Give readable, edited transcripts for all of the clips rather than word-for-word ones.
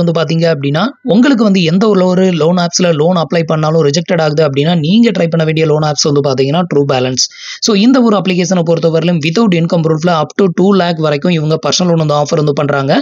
வந்து பாத்தீங்க அப்படின்னா உங்களுக்கு வந்து எந்த ஒரு லோன் ஆப்ஸ்ல லோன் அப்ளை பண்ணாலும் ரிஜெக்டட் ஆகுது அப்படின்னா நீங்க ட்ரை பண்ண வேண்டிய லோன் ஆப்ஸ் வந்து பாத்தீங்கன்னா ட்ரூ பேலன்ஸ். ஸோ இந்த ஒரு அப்ளிகேஷனை பொறுத்தவரையிலும் வித்தவுட் இன்கம் ப்ரூஃப்ல அப் டு 2 lakh வரைக்கும் இவங்க பர்சனல் லோன் வந்து ஆஃபர் வந்து பண்றாங்க.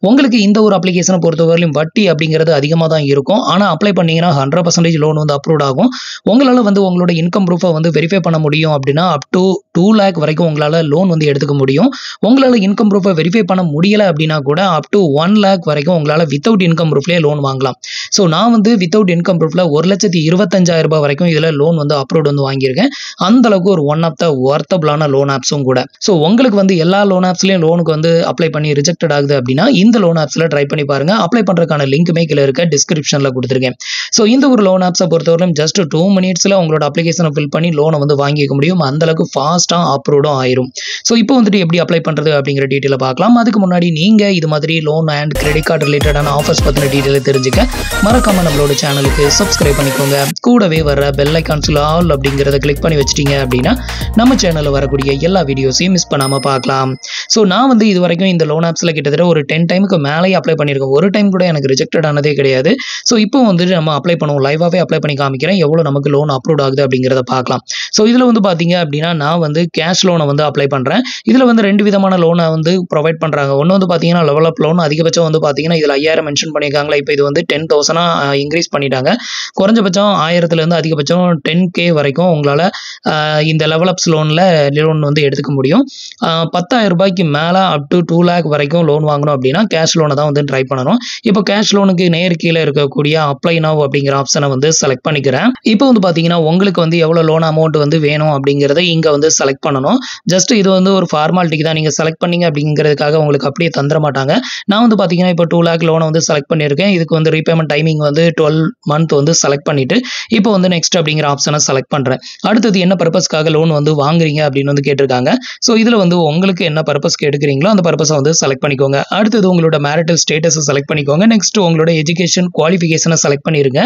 உங்களுக்கு இந்த ஒரு அப்ளிகேஷனை பொறுத்தவரையிலும் வட்டி அப்படிங்கிறது அதிகமாக தான் இருக்கும். ஆனா அப்ளை பண்ணீங்கன்னா 100% லோன் வந்து அப்ரூவ் ஆகும். உங்களால வந்து உங்களோட இன்கம் ப்ரூஃபை வந்து வெரிஃபை பண்ண முடியும் அப்படின்னா அப் டு 2 lakh வரைக்கும் உங்களால லோன் வந்து எடுத்துக்க முடியும். உங்களால இன்கம் ப்ரூஃபை வெரிஃபை பண்ண முடியல அப்படின்னா கூட அப் டு 1 lakh வரைக்கும் உங்களால வித்தவுட் இன்கம் ப்ரூஃப்லேயே லோன் வாங்கலாம். ஸோ நான் வந்து வித்தவுட் இன்கம் ப்ரூஃப்ல 1,25,000 வரைக்கும் இதுல லோன் வந்து அப்ரூவ் வந்து வாங்கியிருக்கேன். அந்த அளவுக்கு ஒரு ஒன் ஆஃப் த ஒர்த்தபிளான லோன் ஆப்ஸும் கூட. ஸோ உங்களுக்கு வந்து எல்லா லோன் ஆப்ஸ்லயும் லோனுக்கு வந்து அப்ளை பண்ணி ரிஜெக்டட் ஆகுது அப்படின்னா இந்த லோன் ஆப்ஸ்ல ட்ரை பண்ணி பாருங்க. அப்ளை பண்றதுக்கான லிங்க்குமே கீழே இருக்க டிஸ்கிரிப்ஷன்ல கொடுத்துருக்கேன். ஸோ இந்த ஒரு லோன் ஆப்ஸை பொறுத்தவரைக்கும் ஜஸ்ட் 2 minutesல உங்களோட அப்ளிகேஷனை ஃபில் பண்ணி லோனை வந்து வாங்கிக்க முடியும். அந்த அளவுக்கு ஃபாஸ்டா அப்ரூவ்டும் ஆயிரும். ஸோ இப்போ வந்துட்டு எப்படி அப்ளை பண்றது அப்படிங்கிற டீட்டெயில பார்க்கலாம். அதுக்கு முன்னாடி நீங்க இது மாதிரி லோன் அண்ட் கிரெடிட் கார்டு ரிலேட்டடான ஆஃபர்ஸ் பத்தின டீட்டெயிலை தெரிஞ்சுக்க மறக்காம நம்மளோட சேனலுக்கு சப்ஸ்கிரைப் பண்ணிக்கோங்க. கூடவே வர பெல் ஐகான்ஸ்ல ஆல் அப்படிங்கறத கிளிக் பண்ணி வச்சிட்டீங்க அப்படின்னா நம்ம சேனல்ல வரக்கூடிய எல்லா வீடியோஸையும் மிஸ் பண்ணாம பார்க்கலாம். ஸோ நான் வந்து இது வரைக்கும் இந்த லோன் ஆப்ஸ்ல கிட்டத்தட்ட ஒரு 10 டைமுக்கு மேலேயே அப்ளை பண்ணியிருக்கேன். ஒரு டைம் கூட எனக்கு ரிஜெக்டட் ஆனதே கிடையாது. ஸோ இப்போ வந்து நம்ம அப்ளை பண்ணுவோம். லைவாவே அப்ளை பண்ணி காமிக்கிறேன் எவ்வளவு நமக்கு லோன் அப்ரூவ் ஆகுது அப்படிங்கறத பார்க்கலாம். ஸோ இதுல வந்து பாத்தீங்க அப்படின்னா நான் வந்து கேஷ் லோனை வந்து அப்ளை பண்றேன். இதுல வந்து 2 விதமான லோனை வந்து ப்ரொவைட் பண்றாங்க. ஒன்னு வந்து பாத்தீங்கன்னா லெவல் அப் லோன். அதிகபட்சம் வந்து பாத்தீங்கன்னா இதுல 5,000 மென்ஷன் பண்ணிருக்காங்களா. இப்போ இது வந்து 10,000 இன்க்ரீஸ் பண்ணிட்டாங்க. குறைஞ்சபட்சம் 1000ல இருந்து அதிகபட்சம் 10K வரைக்கும் உங்களால இந்த லெவல் அப்ஸ் லோன்ல லோன் வந்து எடுத்துக்க முடியும். 10,000 ரூபாய்க்கு மேல அப் டு 2 lakh வரைக்கும் லோன் வாங்கணும் அப்படின்னா கேஷ் லோனை தான் வந்து ட்ரை பண்ணணும். இப்போ கேஷ் லோனுக்கு நேர் கீழே இருக்கக்கூடிய அப்ளை நவ் அப்படிங்கிற ஆப்ஷனை வந்து செலக்ட் பண்ணிக்கிறேன். இப்போ வந்து பாத்தீங்கன்னா உங்களுக்கு வந்து எவ்வளவு லோன் அமௌண்ட் வந்து வேணும் அப்படிங்கறத இங்க வந்து செலக்ட் பண்ணணும். ஜஸ்ட் இது வந்து ஒரு ஃபார்மாலிட்டிக்கு தான். நீங்க செலக்ட் பண்ணீங்க அப்படிங்கிறதுக்காக உங்களுக்கு அப்படியே தந்துட மாட்டாங்க. நான் வந்து பாத்தீங்கன்னா இப்போ 2 lakh லோனை வந்து செலக்ட் பண்ணியிருக்கேன். இதுக்கு வந்து ரீபேமெண்ட் டைமிங் வந்து 12 month வந்து செலக்ட் பண்ணிட்டு இப்போ வந்து நெக்ஸ்ட் அப்படிங்கிற ஆப்ஷனை செலக்ட் பண்றேன். அடுத்தது என்ன பர்பஸ்க்காக லோன் வந்து வாங்குறீங்க அப்படின்னு வந்து கேட்டிருக்காங்க. ஸோ இதுல வந்து உங்களுக்கு என்ன பர்பஸ்க்கு எடுக்கிறீங்களோ அந்த பர்பஸை வந்து செலக்ட் பண்ணிக்கோங்க. அடுத்தது உங்களோட மேரிட்டல் ஸ்டேட்டஸை செலக்ட் பண்ணிக்கோங்க. நெக்ஸ்ட் உங்களோட எஜுகேஷன் குவாலிஃபிகேஷனை செலக்ட் பண்ணிருங்க.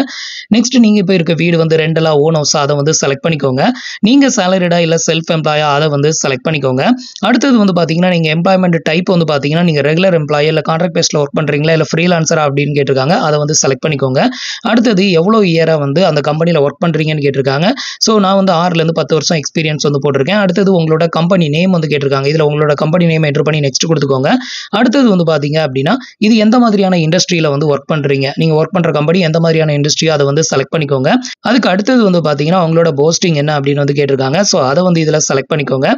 நெக்ஸ்ட் நீங்க இப்போ இருக்க வீடு வந்து ரெண்டலா ஓன் ஹவுஸா அதை வந்து செலக்ட் பண்ணிக்கோங்க. நீங்க சேலரிடா இல்ல செல்ஃப் எம்ப்ளாயா அதை வந்து செலக்ட் பண்ணிக்கோங்க. அடுத்தது வந்து பாத்தீங்கன்னா நீங்க எம்ப்ளாய்மெண்ட் டைப் வந்து பாத்தீங்கன்னா நீங்க ரெகுலர் எம்ப்ளாயி இல்ல கான்ட்ராக்ட் பேஸ்ல ஒர்க் பண்றீங்களா இல்ல ஃப்ரீலான்சரா அப்படின்னு கேட்டிருக்காங்க. அதை வந்து செலக்ட் பண்ணிக்கோங்க. அடுத்தது எவ்வளவு இயரா வந்து அந்த கம்பெனில ஒர்க் பண்றீங்கன்னு கேட்டிருக்காங்க. ஸோ நான் வந்து 6ல இருந்து 10 வருஷம் எக்ஸ்பீரியன்ஸ் வந்து போட்டிருக்கேன். அடுத்தது உங்களோட கம்பெனி நேம் வந்து கேட்டிருக்காங்க. இதுல உங்களோட கம்பெனி நேம் என்டர் பண்ணி நெக்ஸ்ட் கொடுத்துக்கோங்க. அடுத்தது வந்து பாத்தீங்க அப்படின்னா இது எந்த மாதிரியான இண்டஸ்ட்ரியில வந்து ஒர்க் பண்றீங்க, நீங்க ஒர்க் பண்ற கம்பெனி எந்த மாதிரியான இண்டஸ்ட்ரி அதை வந்து செலக்ட் பண்ணிக்கோங்க. அதுக்கு அடுத்தது வந்து பாத்தீங்கன்னா உங்களோட போஸ்டிங் என்ன அப்படின்னு வந்து கேட்டிருக்காங்க. ஸோ அதை வந்து இதுல செலக்ட் பண்ணிக்கோங்க.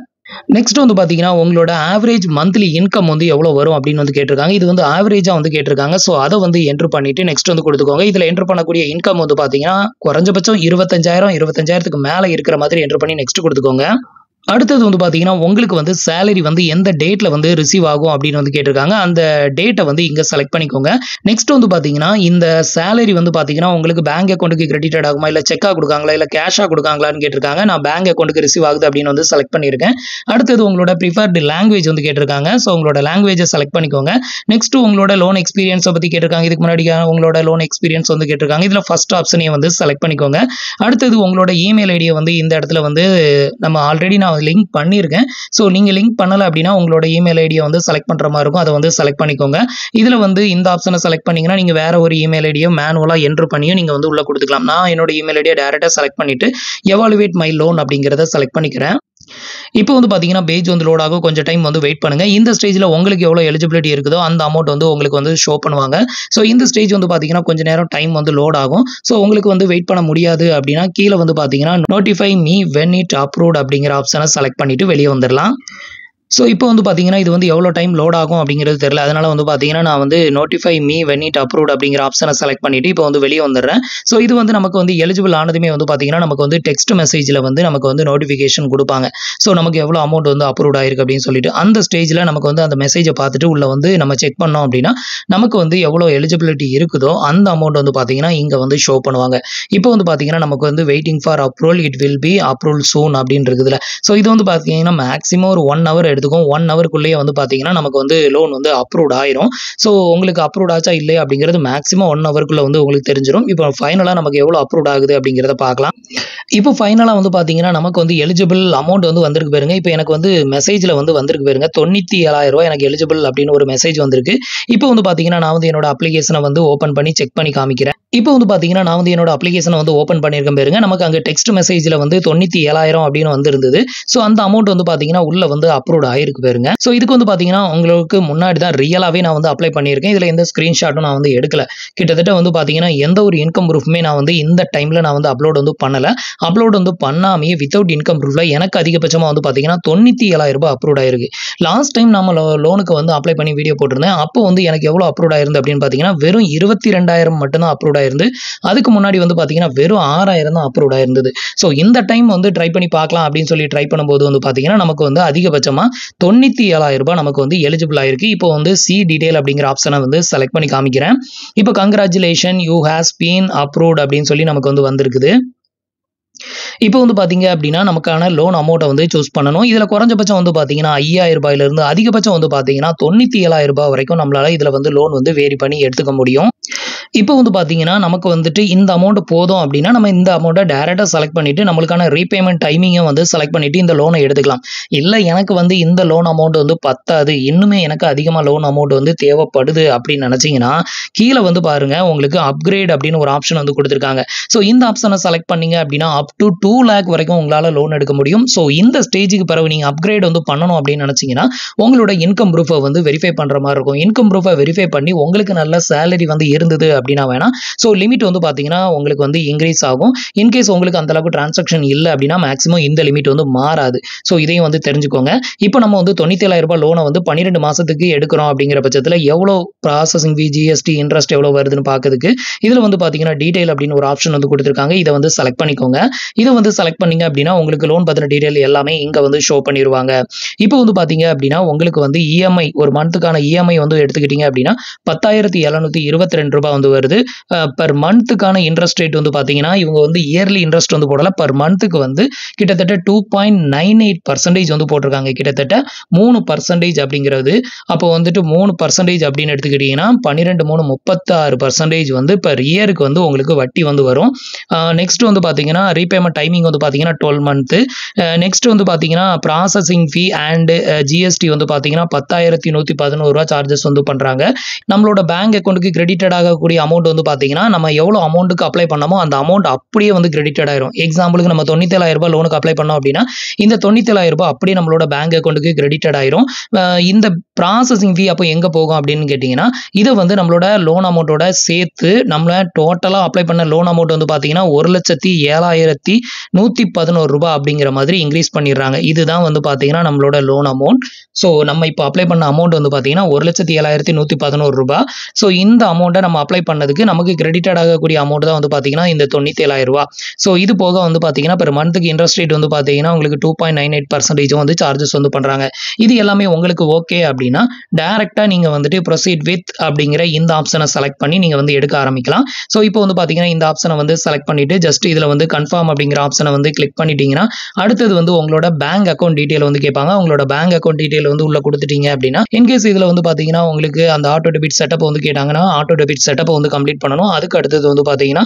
நெக்ஸ்ட் வந்து பாத்தீங்கன்னா உங்களோட ஆவரேஜ் மந்த்லி இன்கம் வந்து எவ்வளவு வரும் அப்படின்னு வந்து கேட்டிருக்காங்க. இது வந்து ஆவரேஜா வந்து கேட்டிருக்காங்க. ஸோ அதை வந்து என்டர் பண்ணிட்டு நெக்ஸ்ட் வந்து கொடுத்துக்கோங்க. இதுல என்டர் பண்ணக்கூடிய இன்கம் வந்து பாத்தீங்கன்னா குறைஞ்சபட்சம் 25,000 மேல இருக்கிற மாதிரி என்டர் பண்ணி நெக்ஸ்ட் கொடுத்துக்கோங்க. அடுத்தது வந்து பாத்தீங்கன்னா உங்களுக்கு வந்து சேலரி வந்து எந்த டேட்ல வந்து ரிசீவ் ஆகும் அப்படின்னு வந்து கேட்டிருக்காங்க. அந்த டேட்டை வந்து இங்க செலக்ட் பண்ணிக்கோங்க. நெக்ஸ்ட் வந்து பாத்தீங்கன்னா இந்த சேலரி வந்து பாத்தீங்கன்னா உங்களுக்கு பேங்க் அக்கௌண்ட்டுக்கு கிரெடிட் ஆகுமா இல்ல செக்கா கொடுக்காங்களா இல்ல கேஷா கொடுக்காங்களான்னு கேட்டிருக்காங்க. நான் பேங்க் அக்கௌண்ட்டுக்கு ரிசீவ் ஆகுது அப்படின்னு வந்து செலக்ட் பண்ணியிருக்கேன். அடுத்தது உங்களோட ப்ரிஃபர்டு லாங்குவேஜ் வந்து கேட்டிருக்காங்க. ஸோ உங்களோட லாங்குவேஜை செலக்ட் பண்ணிக்கோங்க. நெக்ஸ்ட் உங்களோட லோன் எக்ஸ்பீரியன்ஸை பத்தி கேட்டிருக்காங்க. இதுக்கு முன்னாடி உங்களோட லோன் எக்ஸ்பீரியன்ஸ் வந்து கேட்டிருக்காங்க. இதுல ஃபர்ஸ்ட் ஆப்ஷனையும் வந்து செலக்ட் பண்ணிக்கோங்க. அடுத்தது உங்களோட இமெயில் ஐடியை வந்து இந்த இடத்துல வந்து நம்ம ஆல்ரெடி நான் லிங்க் பண்ணியிருக்கேன். ஸோ நீங்க லிங்க் பண்ணல அப்படின்னா உங்களோட இமெயில் ஐடியை வந்து செலக்ட் பண்ற மாதிரி இருக்கும். அதை வந்து செலக்ட் பண்ணிக்கோங்க. இதுல வந்து இந்த ஆப்ஷனை செலக்ட் பண்ணீங்கன்னா நீங்க வேற ஒரு இமெயில் ஐடியோ மேனுவலா என்டர் பண்ணியும் நீங்க வந்து உள்ள கொடுத்துக்கலாம். நான் என்னோட இமெயில் ஐடியை டைரக்டா செலக்ட் பண்ணிட்டு எவாலுவேட் மை லோன் அப்படிங்கறத செலக்ட் பண்ணிக்கிறேன். இப்போ வந்து பாத்தீங்கன்னா பேஜ் வந்து லோட் ஆகும். கொஞ்சம் டைம் வந்து வெயிட் பண்ணுங்க. இந்த ஸ்டேஜ்ல உங்களுக்கு எவ்வளவு எலிஜிபிலிட்டி இருக்குதோ அந்த அமௌண்ட் வந்து உங்களுக்கு வந்து ஷோ பண்ணுவாங்க. ஸோ இந்த ஸ்டேஜ் வந்து பாத்தீங்கன்னா கொஞ்ச நேரம் டைம் வந்து லோட் ஆகும். ஸோ உங்களுக்கு வந்து வெயிட் பண்ண முடியாது அப்படின்னா கீழே வந்து பாத்தீங்கன்னா notify me when it approved அப்படிங்கிற ஆப்ஷனை செலக்ட் பண்ணிட்டு வெளியே வந்துடலாம். ஸோ இப்போ வந்து பாத்தீங்கன்னா இது வந்து எவ்வளோ டைம் லோட் ஆகும் அப்படிங்கிறது தெரியல. அதனால வந்து பாத்தீங்கன்னா நான் வந்து notify me when it approved அப்படிங்கிற ஆப்ஷனை செலக்ட் பண்ணிட்டு இப்போ வந்து வெளியே வந்துடுறேன். ஸோ இது வந்து நமக்கு வந்து எலிஜிபிள் ஆனதுமே வந்து பாத்தீங்கன்னா நமக்கு வந்து டெக்ஸ்ட் மெசேஜ்ல வந்து நமக்கு வந்து நோட்டிஃபிகேஷன் கொடுப்பாங்க. ஸோ நமக்கு எவ்வளோ அமௌண்ட் வந்து அப்ரூவ்ட் ஆயிருக்கு அப்படின்னு சொல்லிட்டு அந்த ஸ்டேஜ்ல நமக்கு வந்து அந்த மெசேஜை பார்த்துட்டு உள்ள வந்து நம்ம செக் பண்ணோம் அப்படின்னா நமக்கு வந்து எவ்வளோ எலிஜிபிலிட்டி இருக்குதோ அந்த அமௌண்ட் வந்து பாத்தீங்கன்னா இங்க வந்து ஷோ பண்ணுவாங்க. இப்போ வந்து பாத்தீங்கன்னா நமக்கு வந்து waiting for approval, it will be approval soon அப்படின்னு இருக்குதுல. ஸோ இது வந்து பாத்தீங்கன்னா மேக்ஸிமம் ஒரு 1 hour எடுத்துக்கும் 1 ஹவருக்குள்ளேயே வந்து பார்த்தீங்கன்னா நமக்கு வந்து லோன் வந்து அப்ரூவ்ட் ஆயிரும். ஸோ உங்களுக்கு அப்ரூவ்ட் ஆச்சா இல்லையா அப்படிங்கிறது மேக்ஸிமம் 1 ஹவருக்குள்ள வந்து உங்களுக்கு தெரிஞ்சிடும். இப்போ ஃபைனலாக நமக்கு எவ்வளோ அப்ரூவ்ட் ஆகுது அப்படிங்கிறத பார்க்கலாம். இப்போ ஃபைனலாக வந்து பார்த்தீங்கன்னா நமக்கு வந்து எலிஜிபிள் அமௌண்ட் வந்து வந்திருக்கு பாருங்க. இப்போ எனக்கு வந்து மெசேஜில் வந்து வந்திருக்கு பாருங்க, ₹97,000 எனக்கு எலிஜிபிள் அப்படின்னு ஒரு மெசேஜ் வந்திருக்கு. இப்போ வந்து பார்த்தீங்கன்னா நான் வந்து என்னோட அப்ளிகேஷனை வந்து ஓப்பன் பண்ணி செக் பண்ணி காமிக்கிறேன். இப்போ வந்து பார்த்தீங்கன்னா நான் வந்து என்னோட அப்ளிகேஷனை வந்து ஓப்பன் பண்ணியிருக்கேன் பாருங்க. நமக்கு அங்கே டெக்ஸ்ட் மெசேஜில் வந்து 97,000 அப்படின்னு வந்திருந்தது. ஸோ அந்த அமௌண்ட் வந்து பார்த்தீங்கன்னா உள்ள வந்து அப்ரூவ்ட் ஆயிருக்கு பாருங்க. ஸோ இதுக்கு வந்து பார்த்தீங்கன்னா உங்களுக்கு முன்னாடி தான் ரியலாகவே நான் வந்து அப்ளை பண்ணியிருக்கேன். இதில் எந்த ஸ்க்ரீன்ஷாட்டும் நான் வந்து எடுக்கல. கிட்டத்தட்ட வந்து பார்த்தீங்கன்னா எந்த ஒரு இன்கம் ப்ரூஃப்மே நான் வந்து இந்த டைமில் நான் வந்து அப்லோட் வந்து பண்ணலை. அப்லோட் வந்து பண்ணாமையே வித்தவுட் இன்கம் ப்ரூஃப்ல எனக்கு அதிகபட்சமாக வந்து பார்த்தீங்கன்னா ₹97,000 அப்ரூவ்ட் ஆயிருக்கு. லாஸ்ட் டைம் நம்ம லோனுக்கு வந்து அப்ளை பண்ணி வீடியோ போட்டிருந்தேன். அப்போ வந்து எனக்கு எவ்வளோ அப்ரூவ்ட் ஆயிருந்து அப்படின்னு பார்த்தீங்கன்னா வெறும் 22,000 மட்டும்தான் அப்ரூவ்ட் ஆயிருந்து. அதுக்கு முன்னாடி வந்து பார்த்தீங்கன்னா வெறும் 6,000 தான் அப்ரூவ்ட் ஆயிருந்தது. ஸோ இந்த டைம் வந்து ட்ரை பண்ணி பார்க்கலாம் அப்படின்னு சொல்லி ட்ரை பண்ணும்போது வந்து பார்த்தீங்கன்னா நமக்கு வந்து அதிகபட்சமாக ₹97,000 நமக்கு வந்து எலிஜிபிள் ஆயிருக்கு. இப்போ வந்து சி டீடைல் அப்படிங்கிற ஆப்ஷனை வந்து செலக்ட் பண்ணி காமிக்கிறேன். இப்போ congratulation you has been approved அப்படின்னு சொல்லி நமக்கு வந்து வந்திருக்குது. இப்போ வந்து பார்த்தீங்க அப்படின்னா நமக்கான லோன் அமௌண்ட்டை வந்து சூஸ் பண்ணணும். இதில் குறைஞ்சபட்சம் வந்து பார்த்தீங்கன்னா ₹5,000 அதிகபட்சம் வந்து பார்த்தீங்கன்னா ₹97,000 வரைக்கும் நம்மளால இதில் வந்து லோன் வந்து வேரி பண்ணி எடுத்துக்க முடியும். இப்போ வந்து பார்த்தீங்கன்னா நமக்கு வந்துட்டு இந்த அமௌண்ட் போதும் அப்படின்னா நம்ம இந்த அமௌண்ட்டை டேரெக்டாக செலக்ட் பண்ணிட்டு நம்மளுக்கான ரீபேமெண்ட் டைமிங்கை வந்து செலக்ட் பண்ணிட்டு இந்த லோனை எடுத்துக்கலாம். இல்லை எனக்கு வந்து இந்த லோன் அமௌண்ட் வந்து பத்தாது, இன்னுமே எனக்கு அதிகமாக லோன் அமௌண்ட் வந்து தேவைப்படுது அப்படின்னு நினச்சிங்கன்னா கீழே வந்து பாருங்க உங்களுக்கு அப்கிரேட் அப்படின்னு ஒரு ஆப்ஷன் வந்து கொடுத்துருக்காங்க. ஸோ இந்த ஆப்ஷனை செலக்ட் பண்ணீங்க அப்படின்னா அப் டு 2 lakh வரைக்கும் உங்களால் லோன் எடுக்க முடியும். ஸோ இந்த ஸ்டேஜுக்கு பிறகு நீங்கள் அப்கிரேட் வந்து பண்ணணும் அப்படின்னு நினச்சிங்கன்னா உங்களோட இன்கம் ப்ரூஃபை வந்து வெரிஃபை பண்ணுற மாதிரி இருக்கும். இன்கம் ப்ரூஃபை வெரிஃபை பண்ணி உங்களுக்கு நல்ல சேலரி வந்து இருந்தது அப்படின்னா வேணாம். ஸோ லிமிட் வந்து பார்த்தீங்கன்னா உங்களுக்கு வந்து இன்க்ரீஸ் ஆகும். இன்கேஸ் உங்களுக்கு அந்த அளவுக்கு டிரான்சாக்ஷன் இல்லை அப்படின்னா மேக்ஸிமம் இந்த லிமிட் வந்து மாறாது. ஸோ இதையும் வந்து தெரிஞ்சுக்கோங்க. இப்போ நம்ம வந்து ₹97,000 லோனை வந்து 12 மாதத்துக்கு எடுக்கிறோம் அப்படிங்கிற பட்சத்தில் எவ்வளோ ப்ராசஸிங் ஃபீ, ஜிஎஸ்டி, இன்ட்ரெஸ்ட் எவ்வளோ வருதுன்னு பார்க்கறதுக்கு இதில் வந்து பார்த்தீங்கன்னா டீடைல் அப்படின்னு ஒரு ஆப்ஷன் வந்து கொடுத்துருக்காங்க. இதை வந்து செலக்ட் பண்ணிக்கோங்க. இதை வந்து செலக்ட் பண்ணீங்க அப்படின்னா உங்களுக்கு லோன் பத்தின டீடைல் எல்லாமே இங்கே வந்து ஷோ பண்ணிடுவாங்க. இப்போ வந்து பார்த்தீங்க அப்படின்னா உங்களுக்கு வந்து இஎம்ஐ ஒரு மந்த்துக்கான இஎம்ஐ வந்து எடுத்துக்கிட்டீங்க அப்படின்னா ₹10,722 வந்து வருது. பர் மந்த்துக்கான இன்ட்ரெஸ்ட் ரேட் வந்து பார்த்தீங்கன்னா இவங்க வந்து இயர்லி இன்ட்ரெஸ்ட் வந்து போடல, பர் மந்த்துக்கு வந்து கிட்டத்தட்ட 2.98% வந்து போட்டிருக்காங்க. கிட்டத்தட்ட 3% அப்படிங்கிறது. அப்போ வந்துட்டு 3% அப்படின்னு எடுத்துக்கிட்டீங்கன்னா 12.3 36% வந்து பர் இயருக்கு வந்து உங்களுக்கு வட்டி வந்து வரும். நெக்ஸ்ட் வந்து பார்த்தீங்கன்னா ரீபேமெண்ட் டைமிங் வந்து பார்த்தீங்கன்னா 12 மந்த்து. நெக்ஸ்ட் வந்து பார்த்தீங்கன்னா ப்ராசஸிங் ஃபீ அண்ட் ஜிஎஸ்டி வந்து பார்த்தீங்கன்னா ₹10,111 சார்ஜஸ் வந்து பண்ணுறாங்க. நம்மளோட பேங்க் அக்கௌண்ட்டுக்கு கிரெடிட்டட் ஆகக்கூடிய அமௌண்ட் வந்து பார்த்தீங்கன்னா நம்ம எவ்வளோ அமௌண்ட்டுக்கு அப்ளை பண்ணமோ அந்த அமௌண்ட் அப்படியே வந்து கிரெடிட்டட் ஆயிரும். எக்ஸாம்பிளுக்கு நம்ம ₹97,000 லோனுக்கு அப்ளை பண்ணோம் அப்படின்னா இந்த ₹97,000 அப்படியே நம்மளோட பேங்க் அக்கௌண்ட்டுக்கு கிரெடிட்டட் ஆயிரும். இந்த ப்ராசஸிங் ஃபீ அப்போ எங்கே போகும் அப்படின்னு கேட்டிங்கன்னா இதை வந்து நம்மளோட லோன் அமௌண்ட்டோட சேர்த்து நம்மள டோட்டலாக அப்ளை பண்ண லோன் அமௌண்ட் வந்து பார்த்தீங்கன்னா ₹1,07,111 அப்படிங்கிற மாதிரி இன்க்ரீஸ் பண்ணிடுறாங்க. இதுதான் வந்து பார்த்தீங்கன்னா நம்மளோட லோன் அமௌண்ட். ஸோ நம்ம இப்போ அப்ளை பண்ண அமௌண்ட் வந்து பார்த்தீங்கன்னா ₹1,07,111. ஸோ இந்த அமௌண்ட்டை நம்ம அப்ளை பண்ணதுக்கு நமக்கு கிரெடிட்டட் ஆகக்கூடிய அமௌண்ட் தான் வந்து பார்த்தீங்கன்னா இந்த ₹97,000. ஸோ இது போக வந்து பார்த்தீங்கன்னா பெர் மந்த்துக்கு இன்ட்ரெஸ்ட் ரேட் வந்து பார்த்தீங்கன்னா உங்களுக்கு 2.98% வந்து சார்ஜஸ் வந்து பண்ணுறாங்க. இது எல்லாமே உங்களுக்கு ஓகே அப்படின்னா டேரெக்டாக நீங்கள் வந்துட்டு ப்ரொசீட் வித் அப்படிங்கிற இந்த ஆப்ஷனை செலக்ட் பண்ணி நீங்கள் வந்து எடுக்க ஆரம்பிக்கலாம். ஸோ இப்போ வந்து பார்த்தீங்கன்னா இந்த ஆப்ஷனை வந்து செலக்ட் பண்ணிட்டு ஜஸ்ட் இதில் வந்து கன்ஃபார்ம் அப்படிங்கிற ஆப்ஷனை வந்து கிளிக் பண்ணிட்டீங்கன்னா அடுத்தது வந்து உங்களோட பேங்க் அக்கௌண்ட் டீடைல் வந்து கேட்பாங்க. உங்களோட பேங்க் அக்கௌண்ட் டீடைல் வந்து உள்ள கொடுத்துட்டீங்க அப்படின்னா இன்கேஸ் இதில் வந்து பார்த்தீங்கன்னா உங்களுக்கு அந்த ஆட்டோ டெபிட் செட்டப் வந்து கேட்டாங்கன்னா ஆட்டோ டெபிட் செட்டப்பை வந்து கம்ப்ளீட் பண்ணணும். அதுக்கு அடுத்தது வந்து பார்த்தீங்கன்னா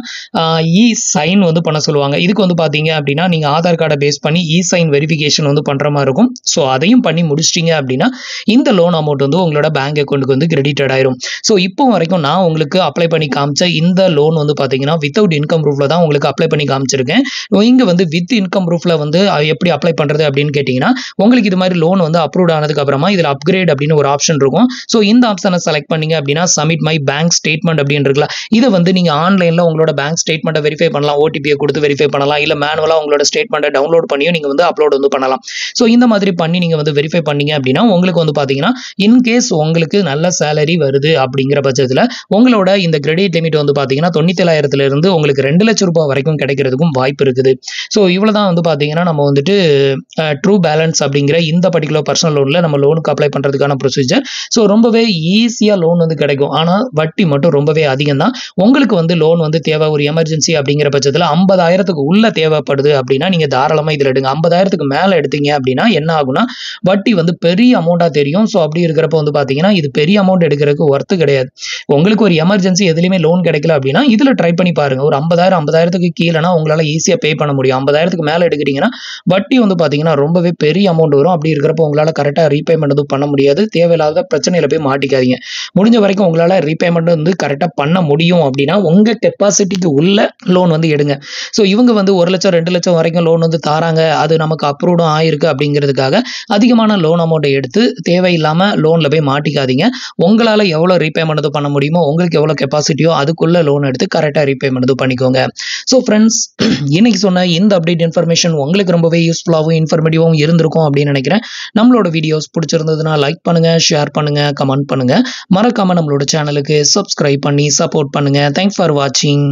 இ சைன் வந்து பண்ண சொல்லுவாங்க. இதுக்கு வந்து பார்த்தீங்க அப்படின்னா நீங்கள் ஆதார் கார்டை பேஸ் பண்ணி இ சைன் வெரிஃபிகேஷன் வந்து பண்ணுற மாதிரி இருக்கும். ஸோ அதையும் பண்ணி முடிச்சிட்டிங்க அப்படின்னா இந்த லோன் அமௌண்ட் வந்து உங்களோட பேங்க் அக்கௌண்ட்டுக்கு வந்து கிரெடிட்டட் ஆயிரும். ஸோ இப்போ வரைக்கும் நான் உங்களுக்கு அப்ளை பண்ணி காமிச்ச இந்த லோன் வந்து பார்த்தீங்கன்னா வித்தவுட் இன்கம் ப்ரூஃப்ல தான் உங்களுக்கு அப்ளை பண்ணி காமிச்சிருக்கேன். இங்கே வந்து வித் இன்கம் ப்ரூஃப்ல வந்து எப்படி அப்ளை பண்ணுறது அப்படின்னு கேட்டிங்கன்னா உங்களுக்கு இது மாதிரி லோன் வந்து அப்ரூவ் ஆனதுக்கு அப்புறமா இதில் அப்கிரேட் அப்படின்னு ஒரு ஆப்ஷன் இருக்கும். ஸோ இந்த ஆப்ஷனை செலக்ட் பண்ணீங்க அப்படின்னா சப்மிட் மை பேங்க் ஸ்டேட்மெண்ட் அப்படின்னு இருக்குல்ல, இதை வந்து நீங்கள் ஆன்லைனில் உங்களோட பேங்க் ஸ்டேட்மெண்ட்டை வெரிஃபை பண்ணலாம். ஓடிபியை கொடுத்து வெரிஃபை பண்ணலாம். இல்லை மேனுவலாக உங்களோட ஸ்டேட்மெண்ட்டை டவுன்லோட் பண்ணியும் நீங்கள் வந்து அப்லோட் வந்து பண்ணலாம். ஸோ இந்த மாதிரி பண்ணி நீங்கள் வந்து வெரிஃபை பண்ணீங்க அப்படின்னா உங்களுக்கு வந்து பார்த்தீங்கன்னா இன்கேஸ் உங்களுக்கு நல்ல சேலரி வருது அப்படிங்கிற பட்சத்தில் உங்களோட இந்த கிரெடிட் லிமிட் வந்து பார்த்தீங்கன்னா 97,000 உங்களுக்கு ₹2,00,000 வரைக்கும் கிடைக்கிறதுக்கும் வாய்ப்பு இருக்குது. ஸோ இவ்வளோ தான் வந்து பார்த்தீங்கன்னா நம்ம வந்துட்டு ட்ரூ பேலன்ஸ் அப்படிங்கிற இந்த பர்டிகுலர் பர்சனல் லோனில் நம்ம லோனுக்கு அப்ளை பண்ணுறதுக்கான ப்ரொசீஜர். ஸோ ரொம்பவே ஈஸியாக லோன் வந்து கிடைக்கும். ஆனால் வட்டி மட்டும் ரொம்பவே அதிகம் தான். உங்களுக்கு வந்து லோன் வந்து தேவை ஒரு எமர்ஜென்சி அப்படிங்கிற பட்சத்தில் 50,000க்கு உள்ள தேவைப்படுது அப்படின்னா நீங்கள் தாராளமாக இதில் எடுங்க. 50,000க்கு மேலே எடுத்தீங்க அப்படின்னா என்ன ஆகும்னா வட்டி வந்து பெரிய அமௌண்ட்டாக தெரியும். ஸோ அப்படி இருக்கிறப்ப வந்து பார்த்தீங்கன்னா இது பெரிய அமௌண்ட் எடுக்கிறதுக்கு ஒர்த்து கிடையாது. உங்களுக்கு ஒரு எமர்ஜென்சி எதுலையுமே லோன் கிடைக்கல அப்படின்னா இதில் ட்ரை பண்ணி பாருங்க. ஒரு 50,000க்கு கீழேனா உங்களால் ஈஸியாக பே பண்ண முடியும். 50,000க்கு மேலே எடுக்கிறீங்கன்னா வட்டி வந்து பார்த்தீங்கன்னா ரொம்பவே பெரிய அமௌண்ட் வரும். அப்படி இருக்கிறப்ப உங்களால் கரெக்டாக ரீபேமெண்ட் எதுவும் பண்ண முடியாது. தேவையில்லாத பிரச்சனையில போய் மாட்டிக்காதீங்க. முடிஞ்ச வரைக்கும் உங்களால் ரீபேமெண்ட் வந்து கரெக்டாக பண்ண முடியும் அப்படின்னா உங்கள் கெப்பாசிட்டிக்கு உள்ள லோன் வந்து எடுங்க. ஸோ இவங்க வந்து 1 லட்சம் 2 லட்சம் வரைக்கும் லோன் வந்து தாராங்க, அது நமக்கு அப்ரூவ்டும் ஆயிருக்கு அப்படிங்கிறதுக்காக அதிகமான லோன் அமௌண்ட்டை எடுத்து தேவையில்லாமல் லோனில் போய் மாட்டிக்காதீங்க. உங்களால் எவ்வளோ ரீபேமெண்ட் பண்ண முடியுமோ உங்களுக்கு எவ்வளோ கெப்பாசிட்டியோ அதுக்குள்ள லோன் எடுத்து கரெக்டாக ரீபேமெண்ட் பண்ணிக்கோங்க. ஸோ ஃப்ரெண்ட்ஸ், இன்னைக்கு சொன்ன இந்த அப்டேட் இன்ஃபர்மேஷன் உங்களுக்கு ரொம்பவே யூஸ்ஃபுல்லாகவும் இன்ஃபர்மேட்டிவாகவும் இருந்திருக்கும் அப்படின்னு நினைக்கிறேன். நம்மளோட வீடியோஸ் பிடிச்சிருந்ததுன்னா லைக் பண்ணுங்க, ஷேர் பண்ணுங்க, கமெண்ட் பண்ணுங்க. மறக்காம நம்மளோட சேனலுக்கு சப்ஸ்கிரைப் பண்ணி சப்போர்ட் பண்ணுங்க. தேங்க்ஸ் ஃபார் வாட்சிங்.